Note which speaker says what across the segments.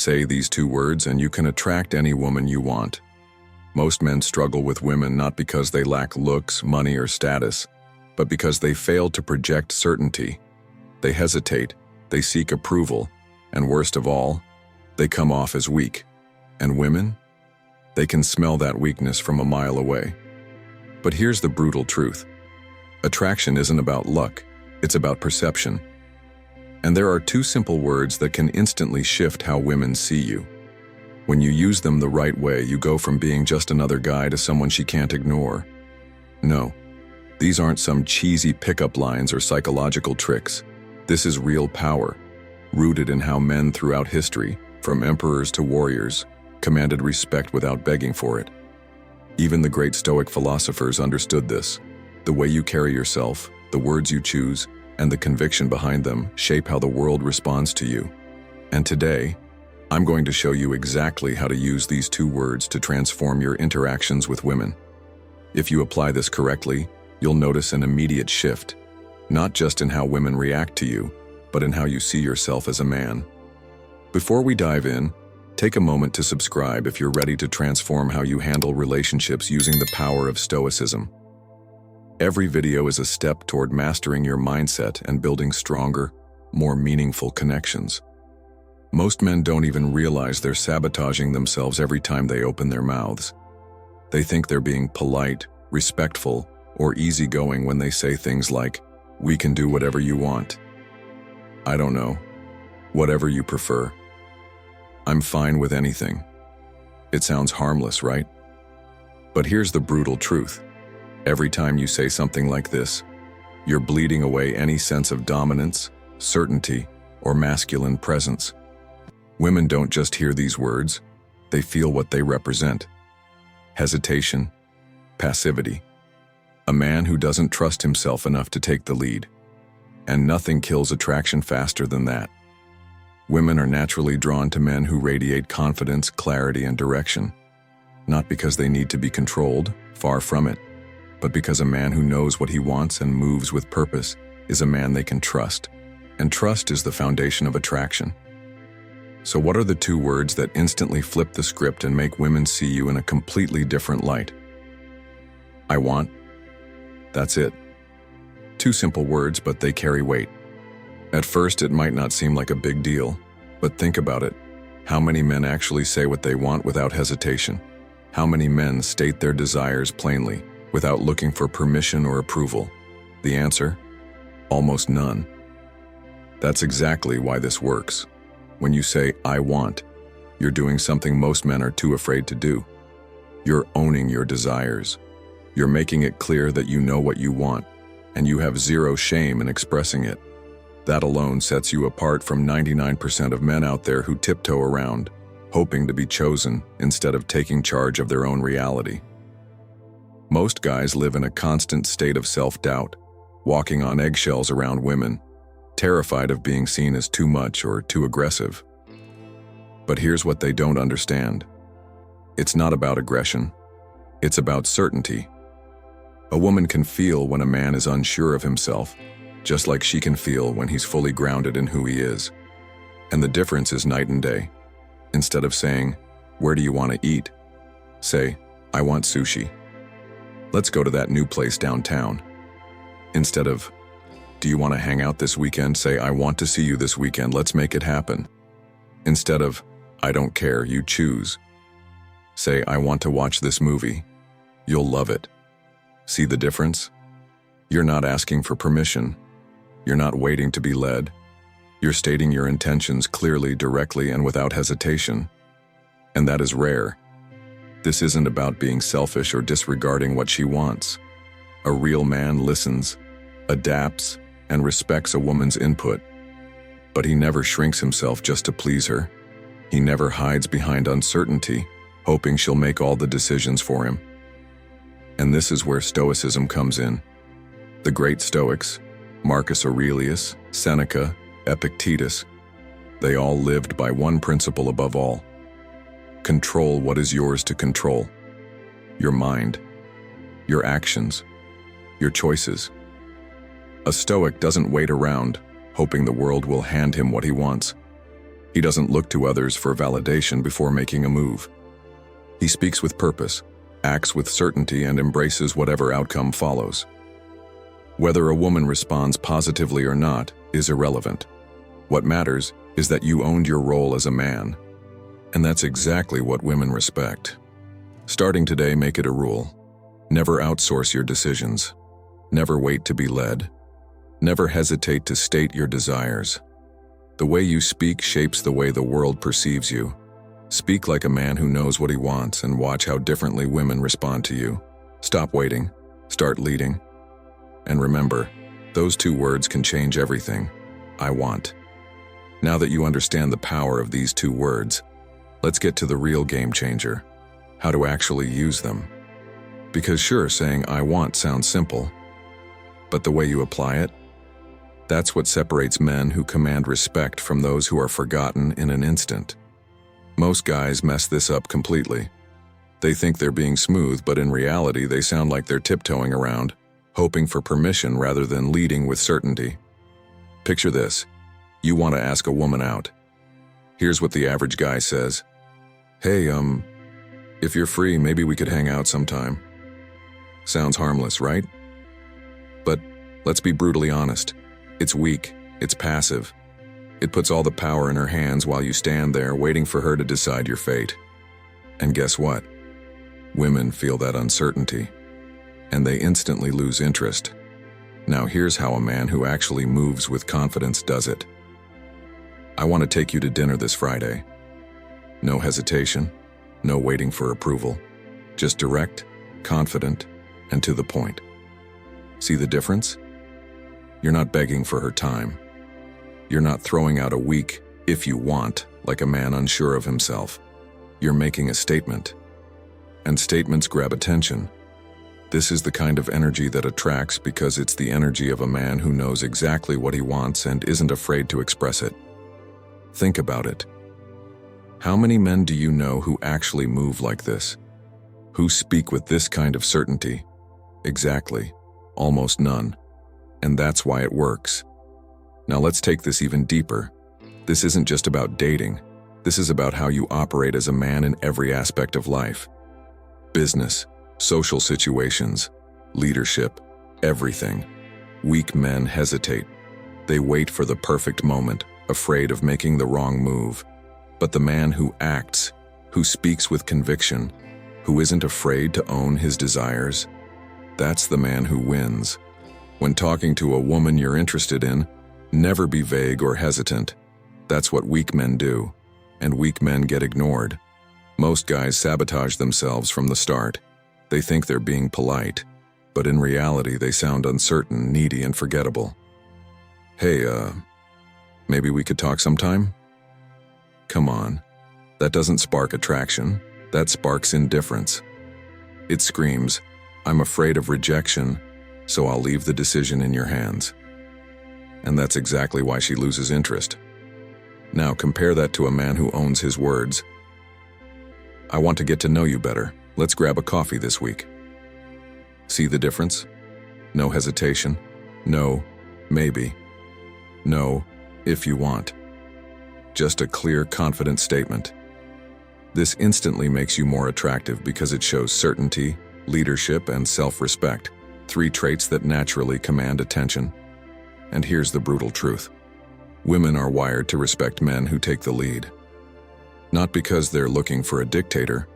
Speaker 1: Say these two words and you can attract any woman you want. Most men struggle with women not because they lack looks, money, or status, but because they fail to project certainty. They hesitate, they seek approval, and worst of all, they come off as weak. And women? They can smell that weakness from a mile away. But here's the brutal truth. Attraction isn't about luck, it's about perception. And there are two simple words that can instantly shift how women see you. When you use them the right way, you go from being just another guy to someone she can't ignore. No, these aren't some cheesy pickup lines or psychological tricks. This is real power, rooted in how men throughout history, from emperors to warriors, commanded respect without begging for it. Even the great Stoic philosophers understood this. The way you carry yourself, the words you choose, and the conviction behind them shape how the world responds to you. And today, I'm going to show you exactly how to use these two words to transform your interactions with women. If you apply this correctly, you'll notice an immediate shift, not just in how women react to you, but in how you see yourself as a man. Before we dive in, take a moment to subscribe if you're ready to transform how you handle relationships using the power of Stoicism. Every video is a step toward mastering your mindset and building stronger, more meaningful connections. Most men don't even realize they're sabotaging themselves every time they open their mouths. They think they're being polite, respectful, or easygoing when they say things like, "We can do whatever you want." I don't know. Whatever you prefer. I'm fine with anything. It sounds harmless, right? But here's the brutal truth. Every time you say something like this, you're bleeding away any sense of dominance, certainty, or masculine presence. Women don't just hear these words, they feel what they represent. Hesitation, passivity. A man who doesn't trust himself enough to take the lead. And nothing kills attraction faster than that. Women are naturally drawn to men who radiate confidence, clarity, and direction. Not because they need to be controlled, far from it, but because a man who knows what he wants and moves with purpose is a man they can trust. And trust is the foundation of attraction. So what are the two words that instantly flip the script and make women see you in a completely different light? I want. That's it. Two simple words, but they carry weight. At first, it might not seem like a big deal, but think about it. How many men actually say what they want without hesitation? How many men state their desires plainly, without looking for permission or approval? The answer? Almost none. That's exactly why this works. When you say, "I want," you're doing something most men are too afraid to do. You're owning your desires. You're making it clear that you know what you want, and you have zero shame in expressing it. That alone sets you apart from 99% of men out there who tiptoe around, hoping to be chosen instead of taking charge of their own reality. Most guys live in a constant state of self-doubt, walking on eggshells around women, terrified of being seen as too much or too aggressive. But here's what they don't understand. It's not about aggression. It's about certainty. A woman can feel when a man is unsure of himself, just like she can feel when he's fully grounded in who he is. And the difference is night and day. Instead of saying, "Where do you want to eat?" say, "I want sushi. Let's go to that new place downtown." Instead of, "Do you want to hang out this weekend?" say, "I want to see you this weekend. Let's make it happen." Instead of, "I don't care, you choose." Say, "I want to watch this movie. You'll love it." See the difference? You're not asking for permission. You're not waiting to be led. You're stating your intentions clearly, directly, and without hesitation. And that is rare. This isn't about being selfish or disregarding what she wants. A real man listens, adapts, and respects a woman's input. But he never shrinks himself just to please her. He never hides behind uncertainty, hoping she'll make all the decisions for him. And this is where Stoicism comes in. The great Stoics, Marcus Aurelius, Seneca, Epictetus, they all lived by one principle above all. Control what is yours to control. Your mind, your actions, your choices. A Stoic doesn't wait around, hoping the world will hand him what he wants. He doesn't look to others for validation before making a move. He speaks with purpose, acts with certainty, and embraces whatever outcome follows. Whether a woman responds positively or not is irrelevant. What matters is that you owned your role as a man. And that's exactly what women respect. Starting today, make it a rule. Never outsource your decisions. Never wait to be led. Never hesitate to state your desires. The way you speak shapes the way the world perceives you. Speak like a man who knows what he wants and watch how differently women respond to you. Stop waiting. Start leading. And remember, those two words can change everything. I want. Now that you understand the power of these two words, let's get to the real game changer, how to actually use them. Because sure, saying I want sounds simple, but the way you apply it, that's what separates men who command respect from those who are forgotten in an instant. Most guys mess this up completely. They think they're being smooth, but in reality they sound like they're tiptoeing around, hoping for permission rather than leading with certainty. Picture this. You want to ask a woman out. Here's what the average guy says. Hey, if you're free, maybe we could hang out sometime. Sounds harmless, right? But let's be brutally honest. It's weak, it's passive. It puts all the power in her hands while you stand there waiting for her to decide your fate. And guess what? Women feel that uncertainty, and they instantly lose interest. Now here's how a man who actually moves with confidence does it. I want to take you to dinner this Friday. No hesitation, no waiting for approval. Just direct, confident, and to the point. See the difference? You're not begging for her time. You're not throwing out a weak, if you want, like a man unsure of himself. You're making a statement. And statements grab attention. This is the kind of energy that attracts because it's the energy of a man who knows exactly what he wants and isn't afraid to express it. Think about it. How many men do you know who actually move like this? Who speak with this kind of certainty? Exactly. Almost none. And that's why it works. Now let's take this even deeper. This isn't just about dating. This is about how you operate as a man in every aspect of life. Business, social situations, leadership, everything. Weak men hesitate. They wait for the perfect moment, afraid of making the wrong move. But the man who acts, who speaks with conviction, who isn't afraid to own his desires, that's the man who wins. When talking to a woman you're interested in, never be vague or hesitant. That's what weak men do, and weak men get ignored. Most guys sabotage themselves from the start. They think they're being polite, but in reality they sound uncertain, needy, and forgettable. Hey, maybe we could talk sometime? Come on. That doesn't spark attraction. That sparks indifference. It screams, I'm afraid of rejection, so I'll leave the decision in your hands. And that's exactly why she loses interest. Now compare that to a man who owns his words. I want to get to know you better. Let's grab a coffee this week. See the difference? No hesitation. No, maybe. No, if you want. Just a clear, confident statement. This instantly makes you more attractive because it shows certainty, leadership, and self-respect, 3 traits that naturally command attention. And here's the brutal truth. Women are wired to respect men who take the lead. Not because they're looking for a dictator,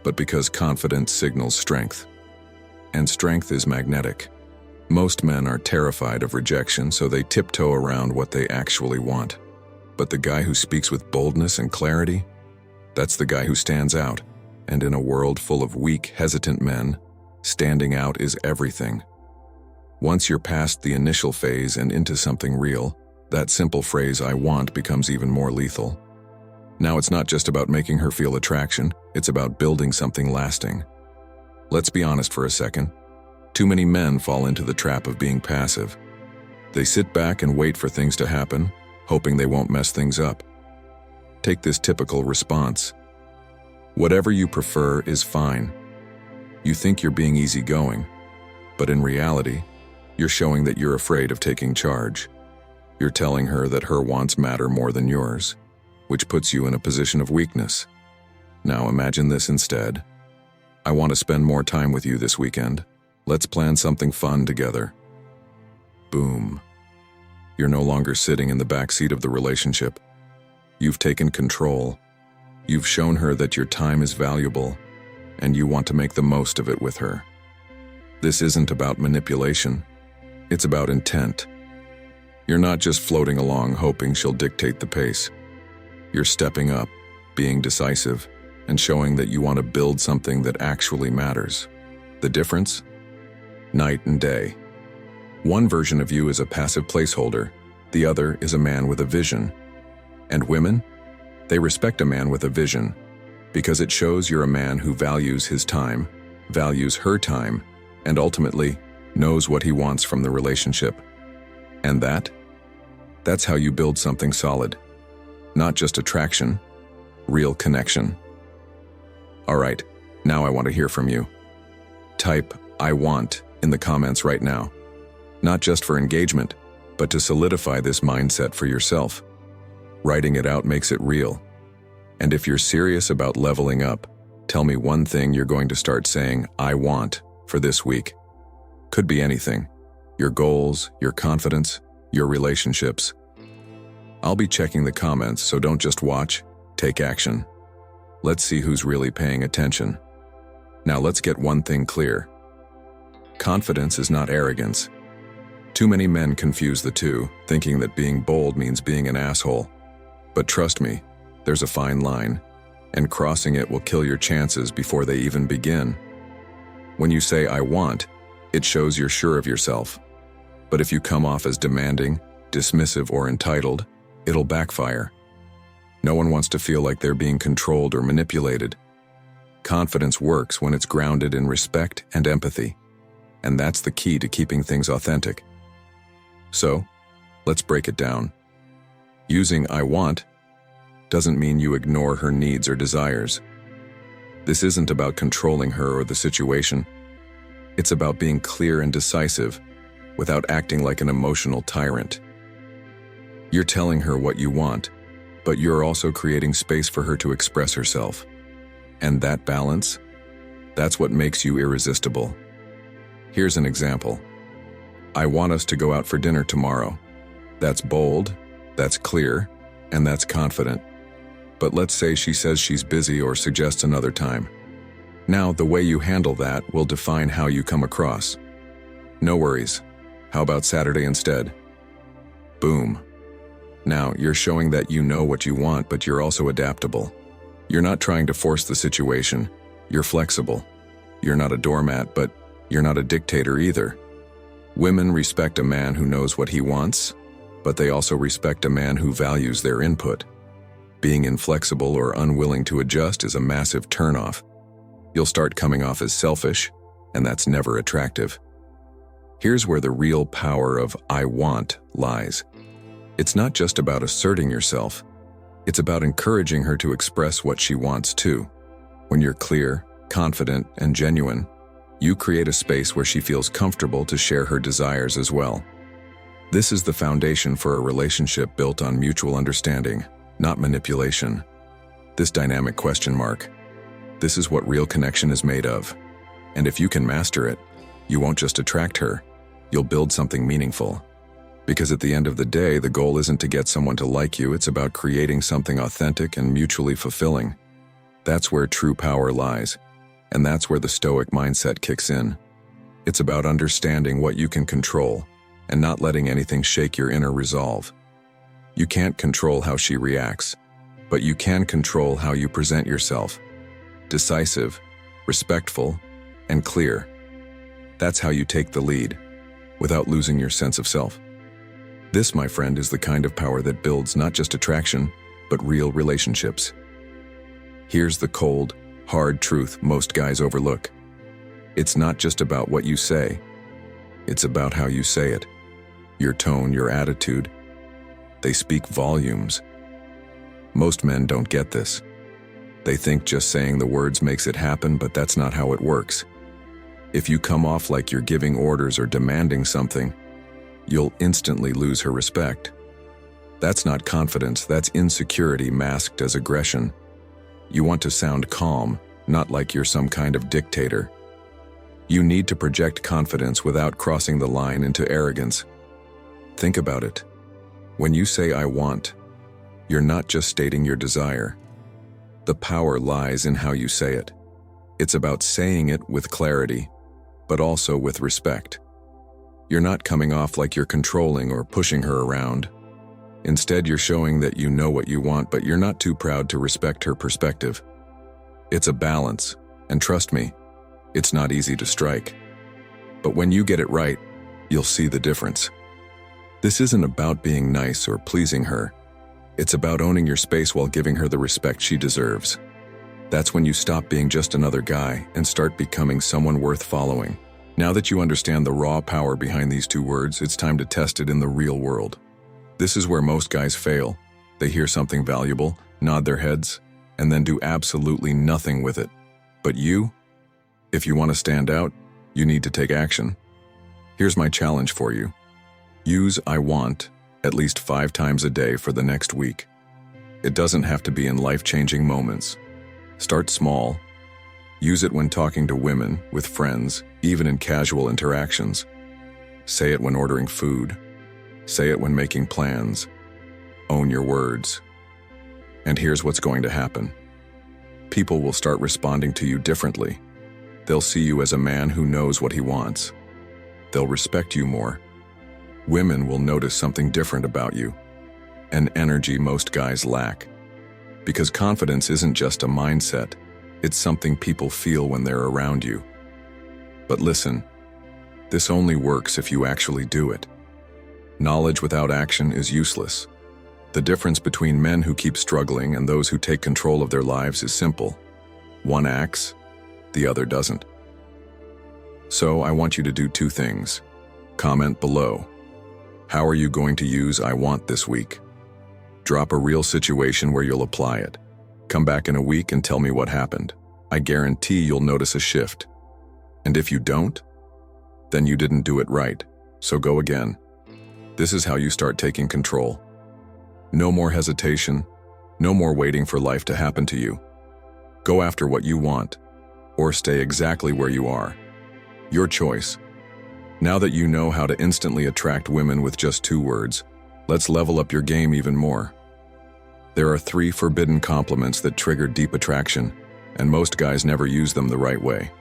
Speaker 1: but because confidence signals strength. And strength is magnetic. Most men are terrified of rejection, so they tiptoe around what they actually want. But the guy who speaks with boldness and clarity, that's the guy who stands out. And in a world full of weak, hesitant men, standing out is everything. Once you're past the initial phase and into something real, that simple phrase, I want, becomes even more lethal. Now it's not just about making her feel attraction, it's about building something lasting. Let's be honest for a second. Too many men fall into the trap of being passive. They sit back and wait for things to happen, hoping they won't mess things up. Take this typical response. Whatever you prefer is fine. You think you're being easygoing, but in reality, you're showing that you're afraid of taking charge. You're telling her that her wants matter more than yours. which puts you in a position of weakness. Now imagine this instead. I want to spend more time with you this weekend. Let's plan something fun together. Boom. You're no longer sitting in the backseat of the relationship. You've taken control. You've shown her that your time is valuable, and you want to make the most of it with her. This isn't about manipulation. It's about intent. You're not just floating along hoping she'll dictate the pace. You're stepping up, being decisive, and showing that you want to build something that actually matters. The difference? Night and day. One version of you is a passive placeholder. The other is a man with a vision. And women? They respect a man with a vision because it shows you're a man who values his time, values her time, and ultimately knows what he wants from the relationship. And that's how you build something solid. Not just attraction, real connection. All right, now I want to hear from you. Type "I want" in the comments right now. Not just for engagement, but to solidify this mindset for yourself. Writing it out makes it real. And if you're serious about leveling up, tell me one thing you're going to start saying "I want" for this week. Could be anything. Your goals, your confidence, your relationships. I'll be checking the comments, so don't just watch, take action. Let's see who's really paying attention. Now let's get one thing clear. Confidence is not arrogance. Too many men confuse the two, thinking that being bold means being an asshole. But trust me, there's a fine line, and crossing it will kill your chances before they even begin. When you say "I want," it shows you're sure of yourself. But if you come off as demanding, dismissive, or entitled, it'll backfire. No one wants to feel like they're being controlled or manipulated. Confidence works when it's grounded in respect and empathy, and that's the key to keeping things authentic. So, let's break it down. Using "I want" doesn't mean you ignore her needs or desires. This isn't about controlling her or the situation. It's about being clear and decisive without acting like an emotional tyrant. You're telling her what you want, but you're also creating space for her to express herself. And that balance, that's what makes you irresistible. Here's an example. I want us to go out for dinner tomorrow. That's bold, that's clear, and that's confident. But let's say she says she's busy or suggests another time. Now, the way you handle that will define how you come across. No worries. How about Saturday instead? Boom. Now, you're showing that you know what you want, but you're also adaptable. You're not trying to force the situation. You're flexible. You're not a doormat, but you're not a dictator either. Women respect a man who knows what he wants, but they also respect a man who values their input. Being inflexible or unwilling to adjust is a massive turnoff. You'll start coming off as selfish, and that's never attractive. Here's where the real power of "I want" lies. It's not just about asserting yourself. It's about encouraging her to express what she wants too. When you're clear, confident, and genuine, you create a space where she feels comfortable to share her desires as well. This is the foundation for a relationship built on mutual understanding, not manipulation. This dynamic question mark. This is what real connection is made of. And if you can master it, you won't just attract her, you'll build something meaningful. Because at the end of the day, the goal isn't to get someone to like you, it's about creating something authentic and mutually fulfilling. That's where true power lies, and that's where the Stoic mindset kicks in. It's about understanding what you can control and not letting anything shake your inner resolve. You can't control how she reacts, but you can control how you present yourself. Decisive, respectful, and clear. That's how you take the lead, without losing your sense of self. This, my friend, is the kind of power that builds not just attraction, but real relationships. Here's the cold, hard truth most guys overlook. It's not just about what you say. It's about how you say it. Your tone, your attitude. They speak volumes. Most men don't get this. They think just saying the words makes it happen, but that's not how it works. If you come off like you're giving orders or demanding something, you'll instantly lose her respect. That's not confidence, that's insecurity masked as aggression. You want to sound calm, not like you're some kind of dictator. You need to project confidence without crossing the line into arrogance. Think about it. When you say "I want," you're not just stating your desire. The power lies in how you say it. It's about saying it with clarity, but also with respect. You're not coming off like you're controlling or pushing her around. Instead, you're showing that you know what you want, but you're not too proud to respect her perspective. It's a balance, and trust me, it's not easy to strike. But when you get it right, you'll see the difference. This isn't about being nice or pleasing her. It's about owning your space while giving her the respect she deserves. That's when you stop being just another guy and start becoming someone worth following. Now that you understand the raw power behind these two words, it's time to test it in the real world. This is where most guys fail. They hear something valuable, nod their heads, and then do absolutely nothing with it. But you, if you want to stand out, you need to take action. Here's my challenge for you. Use "I want" at least 5 times a day for the next week. It doesn't have to be in life-changing moments. Start small. Use it when talking to women, with friends, even in casual interactions. Say it when ordering food. Say it when making plans. Own your words. And here's what's going to happen. People will start responding to you differently. They'll see you as a man who knows what he wants. They'll respect you more. Women will notice something different about you, an energy most guys lack. Because confidence isn't just a mindset, it's something people feel when they're around you. But listen, this only works if you actually do it. Knowledge without action is useless. The difference between men who keep struggling and those who take control of their lives is simple. One acts, the other doesn't. So I want you to do 2 things. Comment below. How are you going to use "I want" this week? Drop a real situation where you'll apply it. Come back in a week and tell me what happened. I guarantee you'll notice a shift. And if you don't, then you didn't do it right, so go again. This is how you start taking control. No more hesitation, no more waiting for life to happen to you. Go after what you want, or stay exactly where you are. Your choice. Now that you know how to instantly attract women with just 2 words, let's level up your game even more. There are 3 forbidden compliments that trigger deep attraction, and most guys never use them the right way.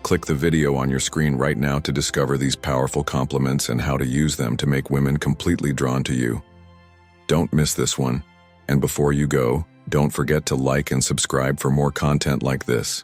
Speaker 1: Click the video on your screen right now to discover these powerful compliments and how to use them to make women completely drawn to you. Don't miss this one, and before you go, don't forget to like and subscribe for more content like this.